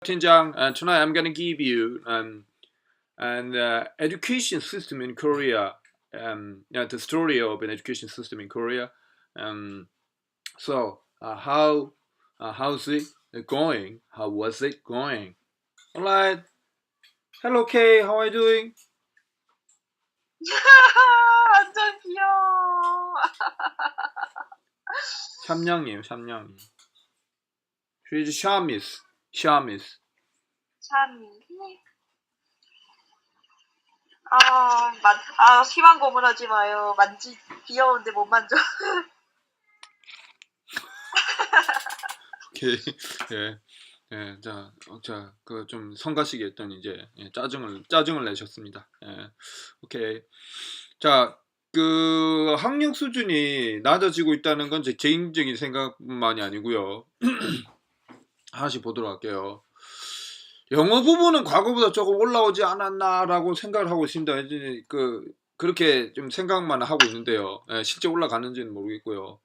Tinjang, tonight I'm gonna give you an education system in Korea. The story of an education system in Korea. How's it going? How was it going? Alright. Hello Kay, how are you doing? 완전 귀여워. 샴냥이에요, 샴냥이. She's Shamis. Shamis. 참. 희망 고문하지 마요. 귀여운데 못 만져. 오케이. 예. 예, 그 좀 성가시게 했더니 이제 짜증을 내셨습니다. 예. 오케이. 자, 그 학력 수준이 낮아지고 있다는 건 제 개인적인 생각만이 아니고요. 하나씩 보도록 할게요. 영어 부분은 과거보다 조금 올라오지 않았나라고 생각을 하고 있습니다. 이제 그렇게 좀 생각만 하고 있는데요. 예, 실제 올라가는지는 모르겠고요.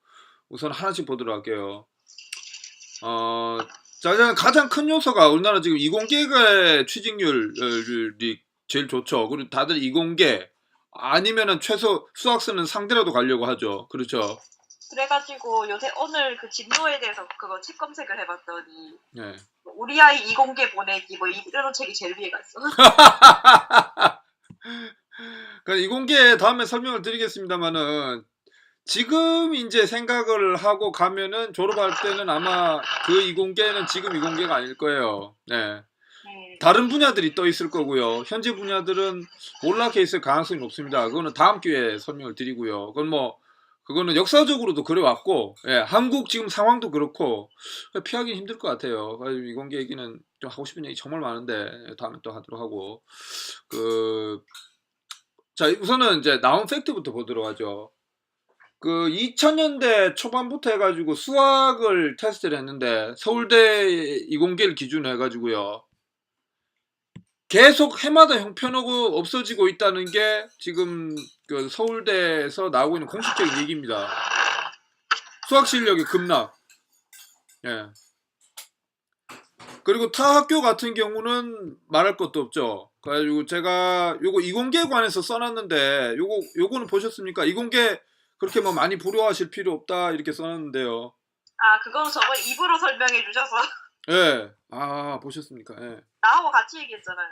우선 하나씩 보도록 할게요. 자, 일단 가장 큰 요소가 우리나라 지금 이공계의 취직률이 제일 좋죠. 그리고 다들 이공계 아니면은 최소 수학 쓰는 상대라도 가려고 하죠. 그렇죠. 그래가지고 요새 오늘 그 진로에 대해서 그거 책 검색을 해봤더니 네. 우리 아이 이공계 보내기 뭐 이런 책이 제일 위에 갔어. 이공계 다음에 설명을 드리겠습니다만은 지금 이제 생각을 하고 가면은 졸업할 때는 아마 그 이공계는 지금 이공계가 아닐 거예요. 네. 다른 분야들이 떠 있을 거고요. 현재 분야들은 몰락해 있을 가능성이 높습니다. 그거는 다음 기회에 설명을 드리고요. 그거는 역사적으로도 그래왔고, 예, 한국 지금 상황도 그렇고, 피하기 힘들 것 같아요. 이공계 얘기는 좀 하고 싶은 얘기 정말 많은데, 다음에 또 하도록 하고. 자, 우선은 이제 나온 팩트부터 보도록 하죠. 2000년대 초반부터 해가지고 수학을 테스트를 했는데, 서울대 이공계를 기준으로 해가지고요. 계속 해마다 형편하고 없어지고 있다는 게 지금 서울대에서 나오고 있는 공식적인 얘기입니다. 수학 실력의 급락. 예. 그리고 타 학교 같은 경우는 말할 것도 없죠. 그래가지고 제가 요거 이공계에 관해서 써놨는데 요거는 보셨습니까? 이공계 그렇게 뭐 많이 부러워하실 필요 없다 이렇게 써놨는데요. 그거는 저번 입으로 설명해 주셔서. 예. 보셨습니까? 예. 나하고 같이 얘기했잖아요.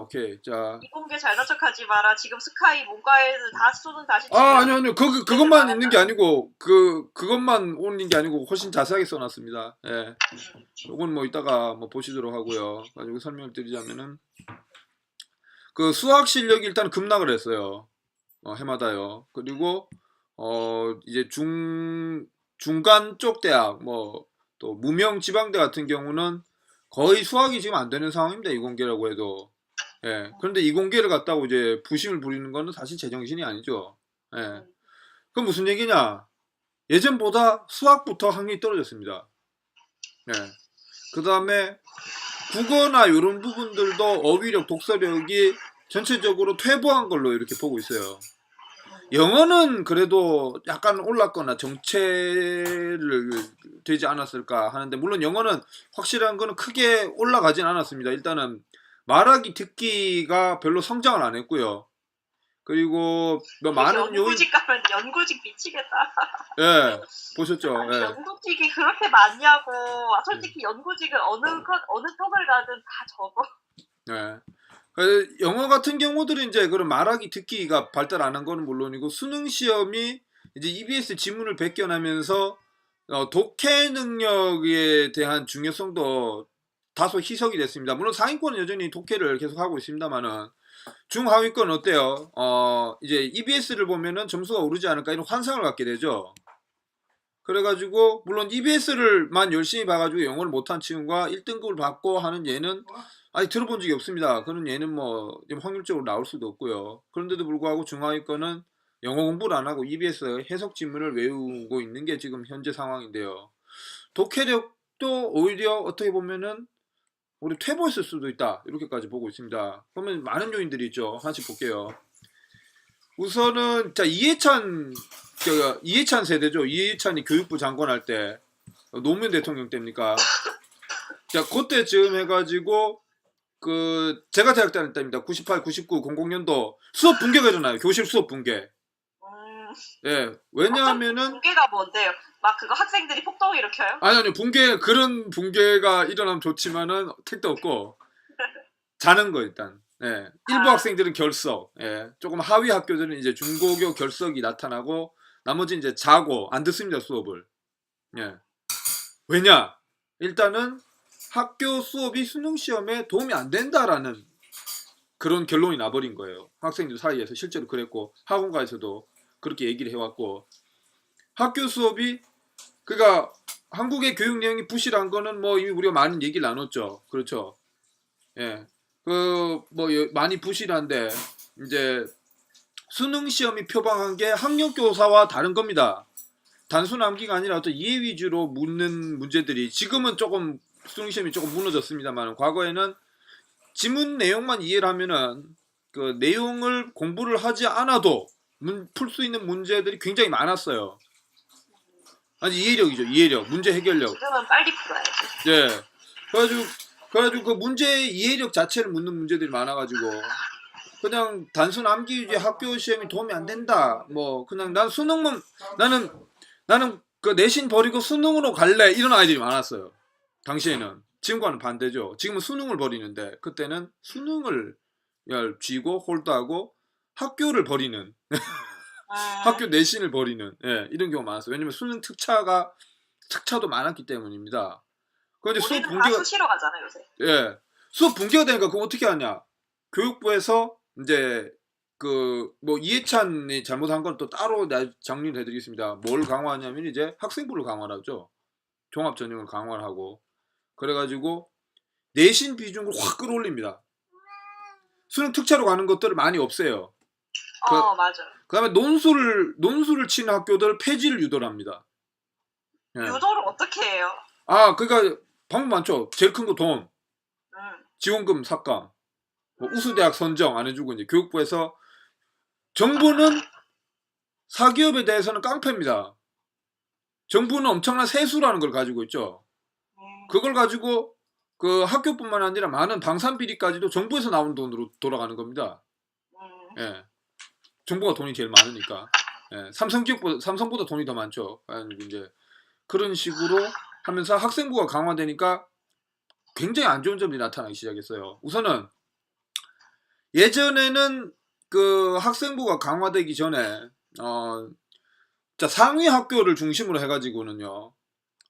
오케이. 자. 이공계 잘난 척하지 마라. 지금 스카이 문과에서 다 쏘는 다시. 아니요. 그것만 있는 게 아니고 그것만 오는 게 아니고 훨씬 자세하게 써놨습니다. 예. 요건 뭐 이따가 뭐 보시도록 하고요. 가지고 설명을 드리자면은 수학 실력이 일단 급락을 했어요. 해마다요. 그리고 이제 중간 쪽 대학 또 무명 지방대 같은 경우는 거의 수학이 지금 안 되는 상황입니다. 이공계라고 해도. 예. 그런데 이공계를 갖다고 이제 부심을 부리는 거는 사실 제정신이 아니죠. 예. 그럼 무슨 얘기냐? 예전보다 수학부터 학력이 떨어졌습니다. 예. 그 다음에 국어나 이런 부분들도 어휘력, 독서력이 전체적으로 퇴보한 걸로 이렇게 보고 있어요. 영어는 그래도 약간 올랐거나 정체를 되지 않았을까 하는데, 물론 영어는 확실한 거는 크게 올라가진 않았습니다. 일단은 말하기 듣기가 별로 성장을 안 했고요. 그리고 많은 연구직 가면 연구직 미치겠다. 예, 보셨죠? 아니, 연구직이 그렇게 많냐고. 솔직히 연구직은 어느 쪽을 가든 다 적어. 예. 영어 같은 경우들은 이제 그런 말하기 듣기가 발달 안 한 거는 물론이고, 수능 시험이 이제 EBS 지문을 베껴나면서 독해 능력에 대한 중요성도 다소 희석이 됐습니다. 물론 상위권은 여전히 독해를 계속 하고 있습니다만은 중하위권 어때요? 이제 EBS를 보면은 점수가 오르지 않을까 이런 환상을 갖게 되죠. 그래가지고 물론 EBS를만 열심히 봐가지고 영어를 못한 친구가 1등급을 받고 하는 얘는 아니 들어본 적이 없습니다. 그런 얘는 뭐 확률적으로 나올 수도 없고요. 그런데도 불구하고 중하위권은 영어 공부를 안 하고 EBS 해석 지문을 외우고 있는 게 지금 현재 상황인데요. 독해력도 오히려 어떻게 보면은 우리 퇴보했을 수도 있다 이렇게까지 보고 있습니다. 그러면 많은 요인들이 있죠. 하나씩 볼게요. 우선은 자 이해찬 세대죠. 이해찬이 교육부 장관 할 때 노무현 대통령 때입니까? 자, 그때쯤 해가지고 그 제가 대학 다닐 때입니다. 98, 99, 00년도 수업 붕괴가 일어나요. 교실 수업 붕괴. 예, 어떤 왜냐하면은 붕괴가 뭔데요? 막 그거 학생들이 폭동 일으켜요? 아니요 붕괴 그런 붕괴가 일어나면 좋지만은 택도 없고 자는 거 일단. 예, 일부 아. 학생들은 결석, 예, 조금 하위 학교들은 이제 중고교 결석이 나타나고 나머지 이제 자고 안 듣습니다 수업을. 예, 왜냐? 일단은 학교 수업이 수능 시험에 도움이 안 된다라는 그런 결론이 나버린 거예요. 학생들 사이에서 실제로 그랬고 학원가에서도 그렇게 얘기를 해왔고 학교 수업이 그러니까 한국의 교육 내용이 부실한 거는 뭐 이미 우리가 많은 얘기를 나눴죠. 그렇죠. 예. 그 뭐 많이 부실한데 이제 수능 시험이 표방한 게 학력 교사와 다른 겁니다. 단순 암기가 아니라 어떤 이해 위주로 묻는 문제들이 지금은 조금 수능 시험이 조금 무너졌습니다만 과거에는 지문 내용만 이해를 하면은 그 내용을 공부를 하지 않아도 풀 수 있는 문제들이 굉장히 많았어요. 아니 이해력이죠. 이해력, 문제 해결력. 지금은 빨리 풀어야지. 예. 그래가지고 그 문제의 이해력 자체를 묻는 문제들이 많아가지고 그냥 단순 암기 위주의 학교 시험이 도움이 안 된다. 뭐 그냥 난 수능만 나는 그 내신 버리고 수능으로 갈래 이런 아이들이 많았어요. 당시에는 지금과는 반대죠. 지금은 수능을 버리는데 그때는 수능을 쥐고 홀드하고 학교를 버리는 학교 내신을 버리는 예, 이런 경우가 많았어요. 왜냐면 수능 특차도 많았기 때문입니다. 그런데 수업 우리는 다 붕괴가 수시로 가잖아요 요새. 예, 수업 붕괴가 되니까 그거 어떻게 하냐? 교육부에서 이제 그 뭐 이해찬이 잘못한 건 또 따로 정리를 해드리겠습니다. 뭘 강화하냐면 이제 학생부를 강화하죠. 종합 전형을 강화하고 그래가지고 내신 비중을 확 끌어올립니다. 수능 특차로 가는 것들을 많이 없애요. 맞아. 그다음에 논술을 치는 학교들 폐지를 유도를 합니다. 예. 유도를 어떻게 해요? 아, 그러니까 방법 많죠. 제일 큰 거 돈, 음. 지원금 삭감, 뭐 우수대학 선정 안 해주고 이제 교육부에서 정부는 사기업에 대해서는 깡패입니다. 정부는 엄청난 세수라는 걸 가지고 있죠. 그걸 가지고 그 학교뿐만 아니라 많은 방산 비리까지도 정부에서 나오는 돈으로 돌아가는 겁니다. 예. 정부가 돈이 제일 많으니까. 예. 삼성보다 돈이 더 많죠. 이제 그런 식으로 하면서 학생부가 강화되니까 굉장히 안 좋은 점이 나타나기 시작했어요. 우선은 예전에는 그 학생부가 강화되기 전에 자 상위 학교를 중심으로 해가지고는요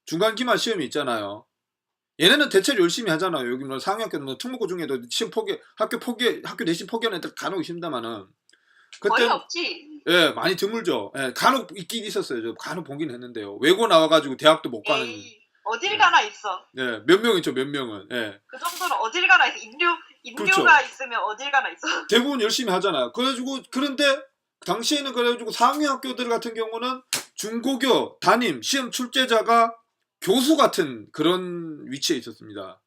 중간 기말 시험이 있잖아요. 얘네는 대체로 열심히 하잖아요. 여기 뭐 상위 학교는 뭐 특목고 중에도 시험 학교 내신 포기하는 애들 간혹 있습니다만은 거의 그때 없지. 예 많이 드물죠. 예 간혹 있긴 있었어요. 저 간혹 보긴 했는데요. 외고 나와가지고 대학도 못 가는 에이, 어딜 가나 있어. 예 몇 명 있죠. 몇 명은 예 그 정도는 어딜 가나 있어. 인류가 그렇죠. 있으면 어딜 가나 있어. 대부분 열심히 하잖아요. 그래가지고 그런데 당시에는 그래가지고 상위 학교들 같은 경우는 중고교 담임 시험 출제자가 교수 같은 그런 위치에 있었습니다.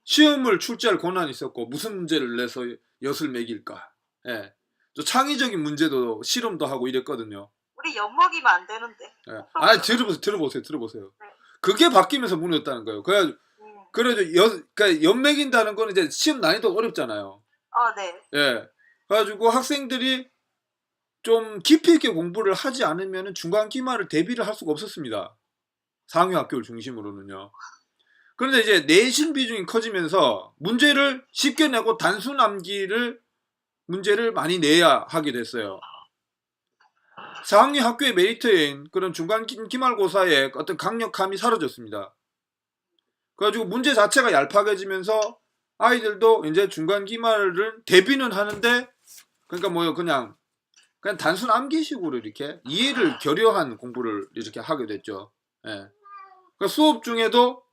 시험을 출제할 권한이 있었고 무슨 문제를 내서 엿을 매길까. 예. 또 창의적인 문제도 실험도 하고 이랬거든요. 우리 엿먹이면 안 되는데. 예. 아 들어보세요. 그게 바뀌면서 무너졌다는 거예요. 그러니까 엿 매긴다는 거는 이제 시험 난이도 어렵잖아요. 네. 예. 그래가지고 학생들이 좀 깊이 있게 공부를 하지 않으면 중간 기말을 대비를 할 수가 없었습니다. 상위 학교를 중심으로는요. 그런데 이제 내신 비중이 커지면서 문제를 쉽게 내고 단순 암기를 문제를 많이 내야 하게 됐어요. 상위 학교의 메리트인 그런 중간 기말고사의 어떤 강력함이 사라졌습니다. 그래가지고 문제 자체가 얄팍해지면서 아이들도 이제 중간 기말을 대비는 하는데 그러니까 뭐요 그냥 단순 암기식으로 이렇게 이해를 결여한 공부를 이렇게 하게 됐죠. 예. 그러니까 수업 중에도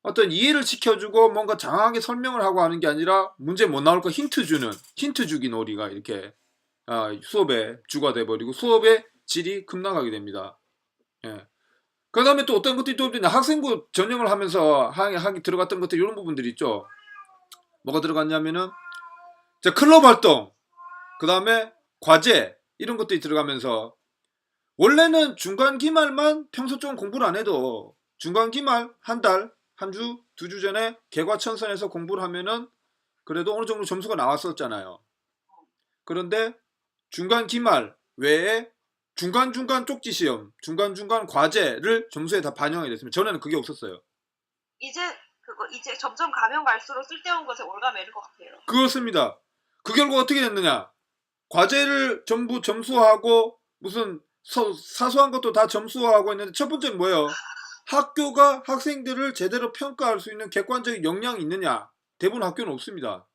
어떤 이해를 시켜주고 뭔가 장황하게 설명을 하고 하는 게 아니라 문제 못 나올 거 힌트 주기 놀이가 이렇게 수업의 주가 돼버리고 수업의 질이 급락하게 됩니다. 예. 그 다음에 또 어떤 것들이 또 학생부 전형을 하면서 하기 들어갔던 것들 이런 부분들이 있죠. 뭐가 들어갔냐면은 클럽 활동, 그 다음에 과제 이런 것들이 들어가면서 원래는 중간 기말만 평소 좀 공부를 안 해도 중간 기말 한 달 한 주, 두 주 전에 개과천선해서 공부를 하면은 그래도 어느 정도 점수가 나왔었잖아요. 그런데 중간 기말 외에 중간중간 쪽지 시험, 중간중간 과제를 점수에 다 반영이 됐습니다. 전에는 그게 없었어요. 이제 점점 가면 갈수록 쓸데없는 것에 올가매는 것 같아요. 그렇습니다. 그 결과 어떻게 됐느냐? 과제를 전부 점수화하고 무슨 사소한 것도 다 점수화하고 있는데 첫 번째는 뭐예요? 학교가 학생들을 제대로 평가할 수 있는 객관적인 역량이 있느냐? 대부분 학교는 없습니다.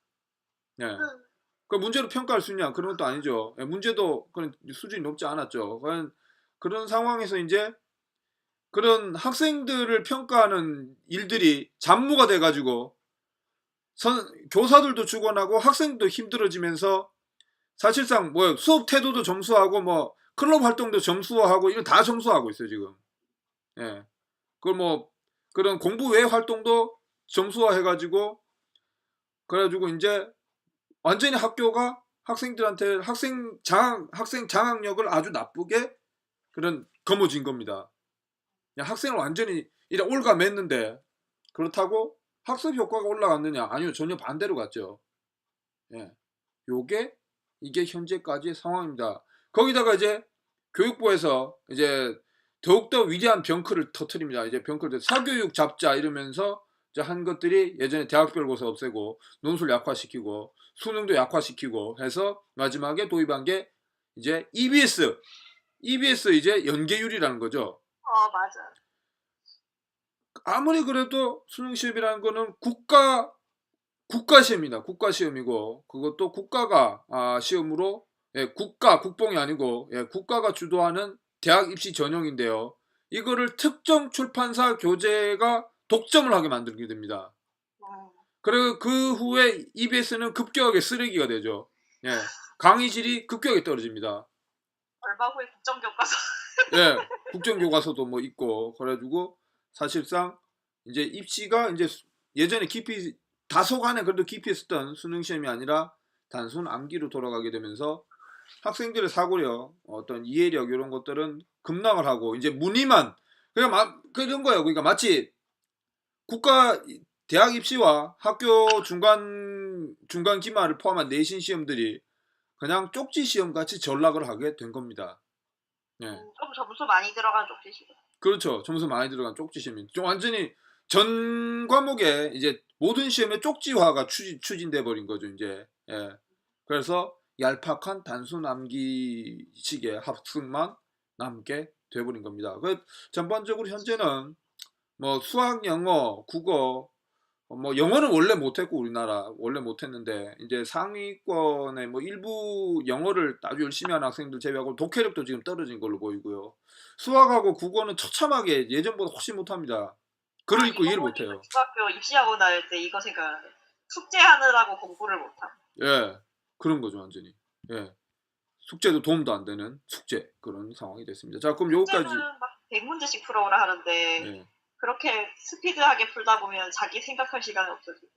네. 그 문제로 평가할 수 있냐? 그런 것도 아니죠. 문제도 그런 수준이 높지 않았죠. 그런 상황에서 이제 그런 학생들을 평가하는 일들이 잡무가 돼가지고 교사들도 죽어나고 학생도 힘들어지면서 사실상 뭐 수업 태도도 점수하고 뭐 클럽 활동도 점수하고 이거 다 점수하고 있어요 지금. 예. 그걸 뭐 그런 공부 외 활동도 점수화 해가지고 그래가지고 이제 완전히 학교가 학생들한테 학생 장악력을 아주 나쁘게 그런 거머쥔 겁니다. 학생을 완전히 이래 올가맸는데 그렇다고 학습 효과가 올라갔느냐? 아니요, 전혀 반대로 갔죠. 예. 이게 현재까지의 상황입니다. 거기다가 이제 교육부에서 이제 더욱더 위대한 병크를 터트립니다. 이제 병크를 사교육 잡자 이러면서 이제 한 것들이 예전에 대학별고사 없애고 논술 약화시키고 수능도 약화시키고 해서 마지막에 도입한 게 이제 EBS 이제 연계율이라는 거죠. 맞아. 아무리 그래도 수능 시험이라는 거는 국가 시험이다. 국가 시험이고 그것도 국가가 시험으로 국뽕이 아니고 국가가 주도하는 대학 입시 전형인데요. 이거를 특정 출판사 교재가 독점을 하게 만들게 됩니다. 그리고 그 후에 EBS는 급격하게 쓰레기가 되죠. 강의질이 급격하게 떨어집니다. 얼마 후에 국정교과서. 국정교과서도 뭐 있고 그래가지고 사실상 이제 입시가 이제 예전에 깊이 다소간에 그래도 깊이 있었던 수능시험이 아니라 단순 암기로 돌아가게 되면서 학생들의 사고력, 어떤 이해력 이런 것들은 급락을 하고 이제 문의만 그런 거예요. 그러니까 마치 대학 입시와 학교 중간 기말을 포함한 내신 시험들이 그냥 쪽지 시험 같이 전락을 하게 된 겁니다. 좀 점수 많이 들어간 쪽지 시험. 그렇죠. 점수 많이 들어간 쪽지 시험이 좀 완전히 전 과목에 이제 모든 시험에 쪽지화가 추진돼 버린 거죠. 이제 그래서 얄팍한 단순 암기식의 합숙만 남게 돼버린 겁니다. 전반적으로 현재는 뭐 수학, 영어, 국어, 뭐 영어는 원래 못했고 우리나라 원래 못했는데 이제 상위권의 뭐 일부 영어를 아주 열심히 하는 학생들 제외하고 독해력도 지금 떨어진 걸로 보이고요. 수학하고 국어는 처참하게 예전보다 훨씬 못합니다. 글을 읽고 이해를 못해요. 중학교 입시하고 나올 때 이거 생각나네. 숙제하느라고 공부를 못함. 그런 거죠 완전히. 숙제도 도움도 안 되는 숙제 그런 상황이 됐습니다. 자, 그럼 여기까지. 막 100문제씩 풀어오라 하는데 그렇게 스피드하게 풀다 보면 자기 생각할 시간이 없어지고.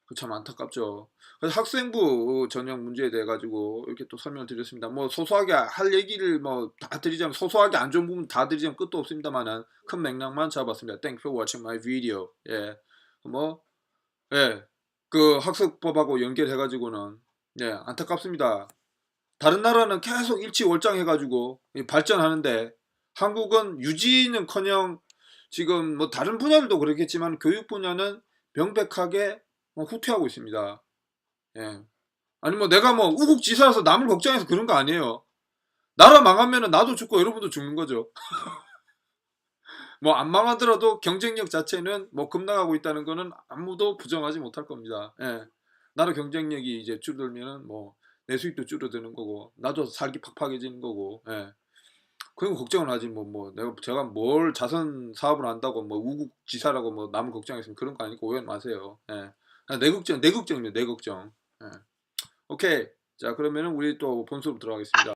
그 참 안타깝죠. 그래서 학생부 전형 문제에 대해 가지고 이렇게 또 설명을 드렸습니다. 뭐 소소하게 할 얘기를 뭐 다 드리자면 소소하게 안 좋은 부분 다 드리자면 끝도 없습니다만은 큰 맥락만 잡았습니다. Thank you for watching my video. 그 학습법하고 연결해 가지고는 안타깝습니다. 다른 나라는 계속 일치월장해 가지고 발전하는데 한국은 유지는커녕 지금 뭐 다른 분야들도 그렇겠지만 교육 분야는 명백하게 후퇴하고 있습니다. 아니 뭐 내가 뭐 우국지사라서 남을 걱정해서 그런 거 아니에요. 나라 망하면은 나도 죽고 여러분도 죽는 거죠. 뭐 안 망하더라도 경쟁력 자체는 뭐 급락하고 있다는 거는 아무도 부정하지 못할 겁니다. 나라 경쟁력이 이제 줄어들면은 뭐 내 수입도 줄어드는 거고 나도 살기 팍팍해지는 거고 그런 거 걱정을 하지 제가 뭘 자선 사업을 한다고 뭐 우국지사라고 뭐 남을 걱정했으면 그런 거 아니고 오해 마세요. 내 걱정입니다. 내 걱정. 오케이. 자, 그러면은 우리 또 본수업 들어가겠습니다.